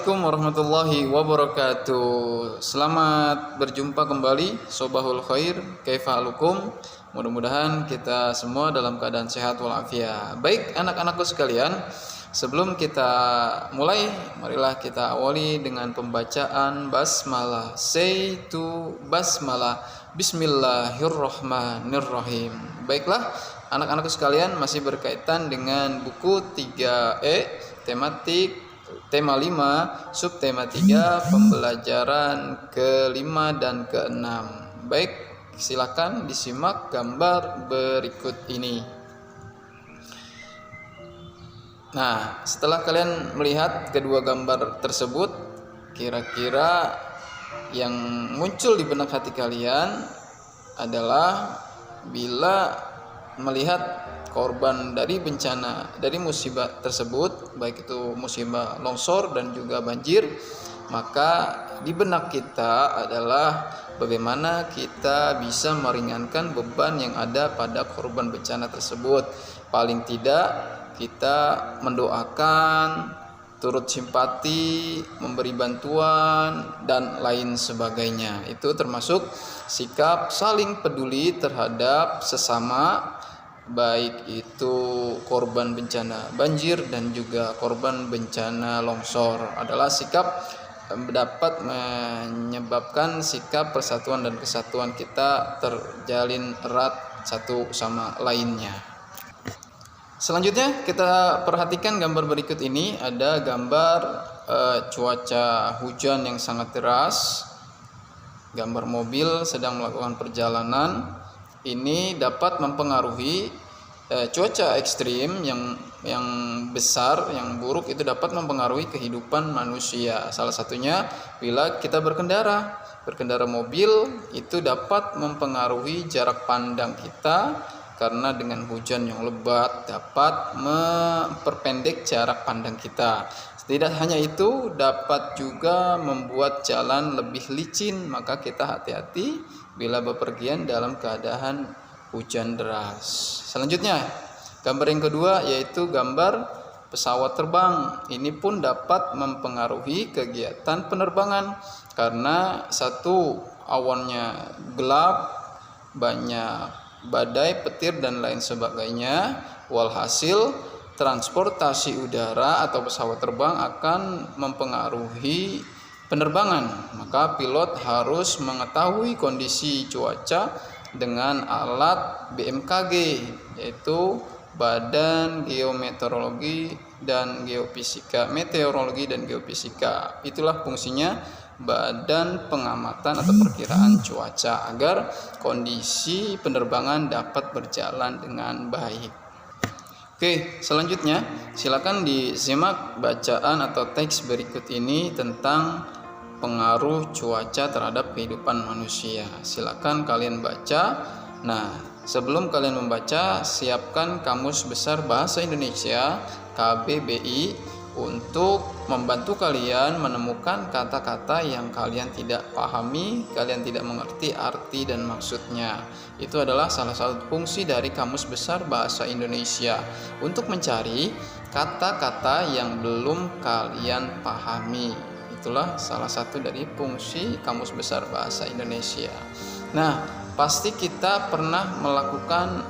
Assalamualaikum warahmatullahi wabarakatuh. Selamat berjumpa kembali Sobahul Khair. Kaifa halukum? Mudah-mudahan kita semua dalam keadaan sehat walafiat. Baik anak-anakku sekalian, sebelum kita mulai, marilah kita awali dengan pembacaan basmalah. Say to basmalah. Bismillahirrahmanirrahim. Baiklah anak-anakku sekalian, masih berkaitan dengan buku 3E, tematik tema 5, subtema 3, pembelajaran ke-5 dan ke-6. Baik, silakan disimak gambar berikut ini. Nah, setelah kalian melihat kedua gambar tersebut, kira-kira yang muncul di benak hati kalian adalah bila melihat korban dari bencana, dari musibah tersebut, baik itu musibah longsor dan juga banjir, maka di benak kita adalah bagaimana kita bisa meringankan beban yang ada pada korban bencana tersebut. Paling tidak kita mendoakan, turut simpati, memberi bantuan dan lain sebagainya. Itu termasuk sikap saling peduli terhadap sesama, baik itu korban bencana banjir dan juga korban bencana longsor. Adalah sikap dapat menyebabkan sikap persatuan dan kesatuan kita terjalin erat satu sama lainnya. Selanjutnya kita perhatikan gambar berikut ini. Ada gambar cuaca hujan yang sangat deras, gambar mobil sedang melakukan perjalanan. Ini dapat mempengaruhi cuaca ekstrim yang besar, yang buruk, itu dapat mempengaruhi kehidupan manusia. Salah satunya bila kita berkendara mobil, itu dapat mempengaruhi jarak pandang kita, karena dengan hujan yang lebat dapat memperpendek jarak pandang kita. Tidak hanya itu, dapat juga membuat jalan lebih licin, maka kita hati-hati bila bepergian dalam keadaan hujan deras. Selanjutnya, gambar yang kedua yaitu gambar pesawat terbang. Ini pun dapat mempengaruhi kegiatan penerbangan karena satu, awannya gelap, banyak badai, petir dan lain sebagainya. Walhasil transportasi udara atau pesawat terbang akan mempengaruhi penerbangan. Maka pilot harus mengetahui kondisi cuaca dengan alat BMKG, yaitu Badan Geometeorologi dan Geofisika, Meteorologi dan Geofisika. Itulah fungsinya badan pengamatan atau perkiraan cuaca agar kondisi penerbangan dapat berjalan dengan baik. Oke, selanjutnya silakan disimak bacaan atau teks berikut ini tentang pengaruh cuaca terhadap kehidupan manusia. Silakan kalian baca. Nah, sebelum kalian membaca, siapkan Kamus Besar Bahasa Indonesia KBBI untuk membantu kalian menemukan kata-kata yang kalian tidak pahami, kalian tidak mengerti arti dan maksudnya. Itu adalah salah satu fungsi dari Kamus Besar Bahasa Indonesia, untuk mencari kata-kata yang belum kalian pahami. Itulah salah satu dari fungsi Kamus Besar Bahasa Indonesia. Nah, pasti kita pernah melakukan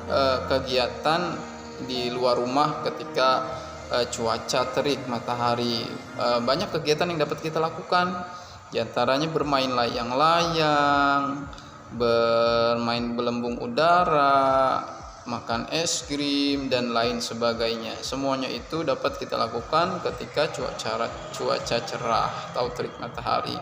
kegiatan di luar rumah ketika cuaca terik matahari. Banyak kegiatan yang dapat kita lakukan, di antaranya bermain layang-layang, bermain belembung udara, makan es krim dan lain sebagainya. Semuanya itu dapat kita lakukan ketika cuaca cerah atau terik matahari.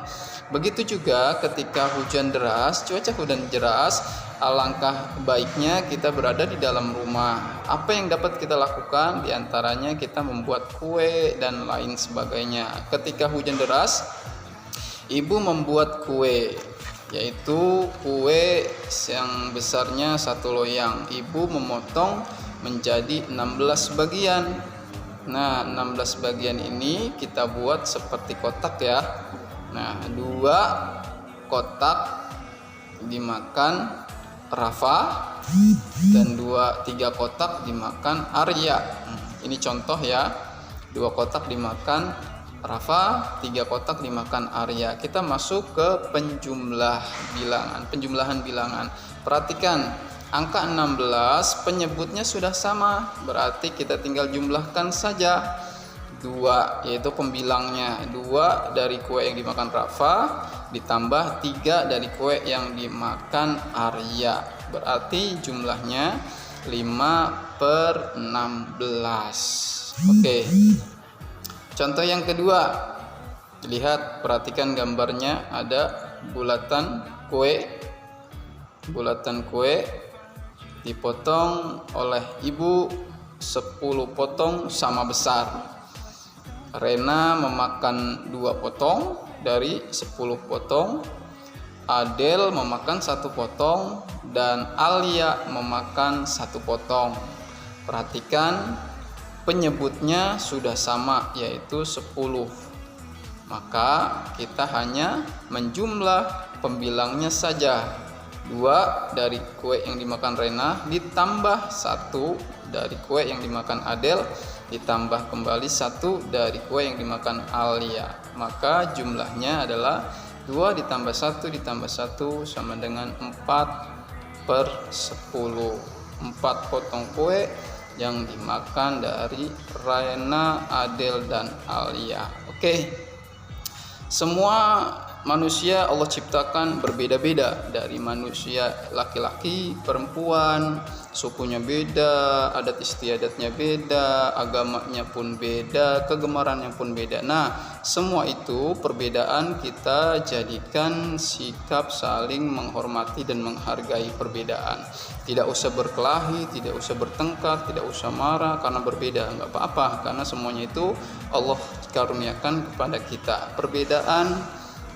Begitu juga ketika hujan deras, cuaca hujan deras, alangkah baiknya kita berada di dalam rumah. Apa yang dapat kita lakukan? Di antaranya kita membuat kue dan lain sebagainya. Ketika hujan deras, ibu membuat kue, yaitu kue yang besarnya 1 loyang. Ibu memotong menjadi 16 bagian. Nah, 16 bagian ini kita buat seperti kotak ya. Nah, 2 kotak dimakan Rafa dan 3 kotak dimakan Arya. Ini contoh ya. 2 kotak dimakan Rafa, 3 kotak dimakan Arya. Kita masuk ke penjumlahan bilangan. Perhatikan, angka 16 penyebutnya sudah sama, berarti kita tinggal jumlahkan saja 2, yaitu pembilangnya. 2 dari kue yang dimakan Rafa ditambah 3 dari kue yang dimakan Arya, berarti jumlahnya 5/16. Oke. Contoh yang kedua, lihat, perhatikan gambarnya, ada bulatan kue dipotong oleh ibu 10 potong sama besar. Rena memakan 2 potong dari 10 potong, Adel memakan 1 potong, dan Alia memakan 1 potong. Perhatikan, penyebutnya sudah sama, yaitu 10. Maka kita hanya menjumlah pembilangnya saja. 2 dari kue yang dimakan Rena ditambah 1 dari kue yang dimakan Adel ditambah kembali 1 dari kue yang dimakan Alia. Maka jumlahnya adalah 2 ditambah 1 ditambah 1 sama dengan 4/10. 4 potong kue yang dimakan dari Rena, Adel, dan Alia. Oke. Semua manusia Allah ciptakan berbeda-beda, dari manusia laki-laki, perempuan, sukunya beda, adat istiadatnya beda, agamanya pun beda, kegemarannya pun beda. Nah, semua itu perbedaan kita jadikan sikap saling menghormati dan menghargai perbedaan. Tidak usah berkelahi, tidak usah bertengkar, tidak usah marah karena berbeda, nggak apa-apa, karena semuanya itu Allah karuniakan kepada kita. Perbedaan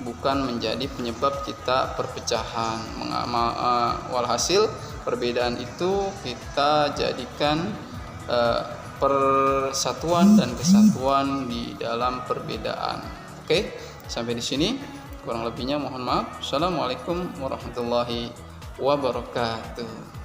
bukan menjadi penyebab kita perpecahan. Walhasil perbedaan itu kita jadikan persatuan dan kesatuan di dalam perbedaan. Oke, sampai di sini. Kurang lebihnya mohon maaf. Assalamualaikum warahmatullahi wabarakatuh.